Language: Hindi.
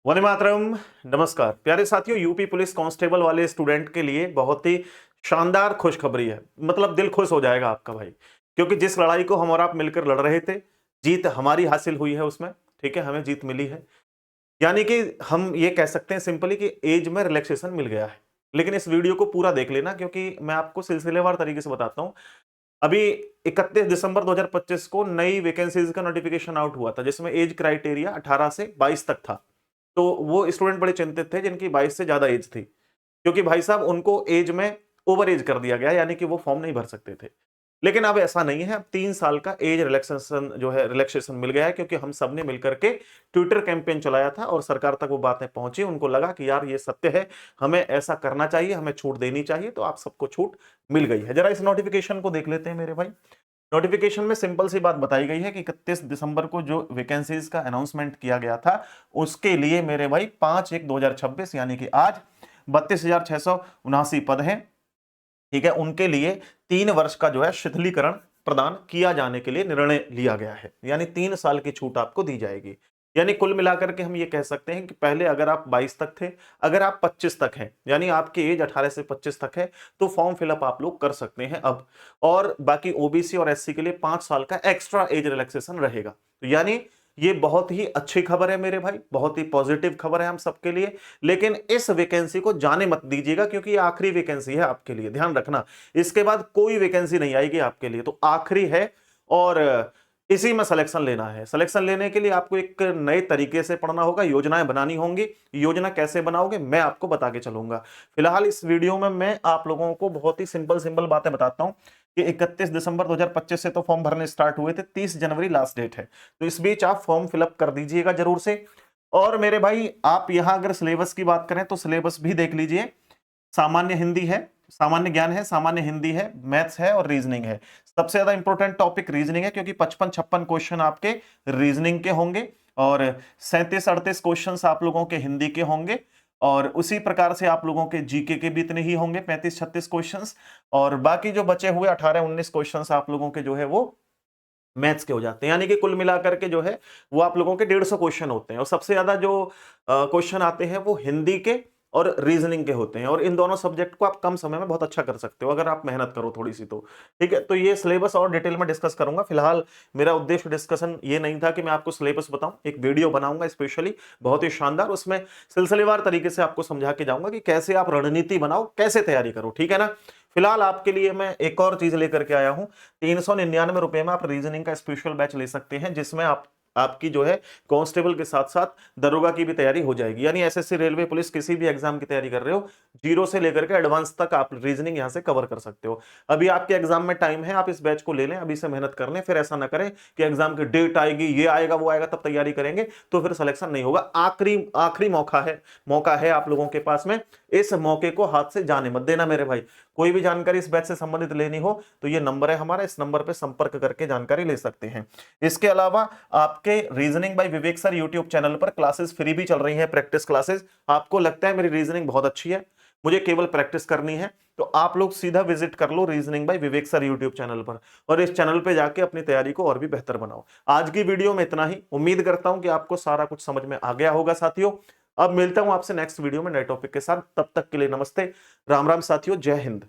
वंदे मातरम। नमस्कार प्यारे साथियों, यूपी पुलिस कांस्टेबल वाले स्टूडेंट के लिए बहुत ही शानदार खुशखबरी है। मतलब दिल खुश हो जाएगा आपका भाई, क्योंकि जिस लड़ाई को हम और आप मिलकर लड़ रहे थे, जीत हमारी हासिल हुई है उसमें। ठीक है, हमें जीत मिली है। यानी कि हम ये कह सकते हैं सिंपली कि एज में रिलैक्सेशन मिल गया है। लेकिन इस वीडियो को पूरा देख लेना, क्योंकि मैं आपको सिलसिलेवार तरीके से बताता हूं। अभी 31 दिसंबर 2025 को नई वैकेंसीज का नोटिफिकेशन आउट हुआ था, जिसमें एज क्राइटेरिया 18 से 22 तक था। तो वो स्टूडेंट बड़े चिंतित थे जिनकी 22 से ज्यादा एज थी, क्योंकि भाई साहब उनको एज में ओवर एज कर दिया गया, यानी कि वो फॉर्म नहीं भर सकते थे। लेकिन अब ऐसा नहीं है। अब 3 साल का एज रिलैक्सेशन जो है रिलैक्सेशन मिल गया है, क्योंकि हम सब ने मिलकर के ट्विटर कैंपेन चलाया था और सरकार तक वो बातें पहुंची। उनको लगा कि यार ये सत्य है, हमें ऐसा करना चाहिए, हमें छूट देनी चाहिए। तो आप सबको छूट मिल गई है। जरा इस नोटिफिकेशन को देख लेते हैं मेरे भाई। नोटिफिकेशन में सिंपल सी बात बताई गई है कि 31 दिसंबर को जो वैकेंसीज का अनाउंसमेंट किया गया था, उसके लिए मेरे भाई 5/1/2026 यानी कि आज 32,679 पद हैं। ठीक है, उनके लिए 3 वर्ष का जो है शिथिलीकरण प्रदान किया जाने के लिए निर्णय लिया गया है। यानी 3 साल की छूट आपको दी जाएगी। यानी कुल मिलाकर के हम ये कह सकते हैं कि पहले अगर आप 22 तक थे, अगर आप 25 तक हैं, यानी आपकी एज 18 से 25 तक है, तो फॉर्म फिलअप आप लोग कर सकते हैं अब। और बाकी ओबीसी और एससी के लिए 5 साल का एक्स्ट्रा एज रिलैक्सेशन रहेगा। तो यानी ये बहुत ही अच्छी खबर है मेरे भाई, बहुत ही पॉजिटिव खबर है हम सबके लिए। लेकिन इस वैकेंसी को जाने मत दीजिएगा, क्योंकि ये आखिरी वैकेंसी है आपके लिए, ध्यान रखना। इसके बाद कोई वैकेंसी नहीं आएगी आपके लिए, तो आखिरी है। और इसी में सिलेक्शन लेना है। सिलेक्शन लेने के लिए आपको एक नए तरीके से पढ़ना होगा, योजनाएं बनानी होंगी। योजना कैसे बनाओगे मैं आपको बता के चलूंगा। फिलहाल इस वीडियो में मैं आप लोगों को बहुत ही सिंपल सिंपल बातें बताता हूं कि 31 दिसंबर 2025 से तो फॉर्म भरने स्टार्ट हुए थे, 30 जनवरी लास्ट डेट है। तो इस बीच आप फॉर्म फिलअप कर दीजिएगा जरूर से। और मेरे भाई आप यहां अगर सिलेबस की बात करें तो सिलेबस भी देख लीजिए। सामान्य हिंदी है, सामान्य ज्ञान है, सामान्य हिंदी है, मैथ्स है और रीजनिंग है। सबसे ज्यादा इंपॉर्टेंट टॉपिक रीजनिंग है, क्योंकि 55-56 क्वेश्चन आपके रीजनिंग के होंगे और 37-38 क्वेश्चन आप लोगों के हिंदी के होंगे। और उसी प्रकार से आप लोगों के जीके के भी इतने ही होंगे, 35-36 क्वेश्चंस। और बाकी जो बचे हुए 18-19 क्वेश्चंस आप लोगों के जो है वो मैथ्स के हो जाते हैं। यानी कि कुल मिलाकर के जो है वो आप लोगों के 150 क्वेश्चन होते हैं। और सबसे ज्यादा जो क्वेश्चन आते हैं वो हिंदी के और रीजनिंग के होते हैं। और इन दोनों सब्जेक्ट को आप कम समय में बहुत अच्छा कर सकते हो, अगर आप मेहनत करो थोड़ी सी तो। ठीक है, तो ये सिलेबस और डिटेल में डिस्कस करूंगा। फिलहाल मेरा उद्देश्य डिस्कशन ये नहीं था कि मैं आपको सिलेबस बताऊं, एक वीडियो बनाऊंगा स्पेशली बहुत ही शानदार, उसमें सिलसिलेवार तरीके से आपको समझा के जाऊंगा कि कैसे आप रणनीति बनाओ, कैसे तैयारी करो। ठीक है ना। फिलहाल आपके लिए मैं एक और चीज लेकर के आया हूं। 399 रुपए में आप रीजनिंग का स्पेशल बैच ले सकते हैं, जिसमें आपकी जो है कांस्टेबल के साथ साथ दरोगा की भी तैयारी हो जाएगी। यानी एसएससी, रेलवे, पुलिस, किसी भी एग्जाम की तैयारी कर रहे हो, जीरो से लेकर के एडवांस तक आप रीजनिंग यहां से कवर कर सकते हो। अभी आपके एग्जाम में टाइम है, आप इस बैच को ले लें, अभी से मेहनत कर लें। फिर ऐसा ना करें कि एग्जाम की डेट आएगी, ये आएगा वो आएगा, तब तैयारी करेंगे तो फिर सिलेक्शन नहीं होगा। आखिरी आखिरी मौका है आप लोगों के पास में। इस मौके को हाथ से जाने मत देना मेरे भाई। कोई भी जानकारी इस बैच से संबंधित लेनी हो तो ये नंबर है हमारा, इस नंबर पे संपर्क करके जानकारी ले सकते हैं। इसके अलावा आपके reasoning by Vivek sir YouTube channel पर क्लासेस फ्री भी चल रही हैं, प्रैक्टिस क्लासेस। आपको लगता है मेरी रीजनिंग बहुत अच्छी है, मुझे केवल प्रैक्टिस करनी है, तो आप लोग सीधा विजिट कर लो reasoning by Vivek sir YouTube channel पर, और इस चैनल पे जाके अपनी तैयारी को और भी बेहतर बनाओ। आज की वीडियो में इतना ही। उम्मीद करता हूं कि आपको सारा कुछ समझ में आ गया होगा साथियों। अब मिलता हूं आपसे नेक्स्ट वीडियो में नए टॉपिक के साथ। तब तक के लिए नमस्ते, राम राम साथियों, जय हिंद।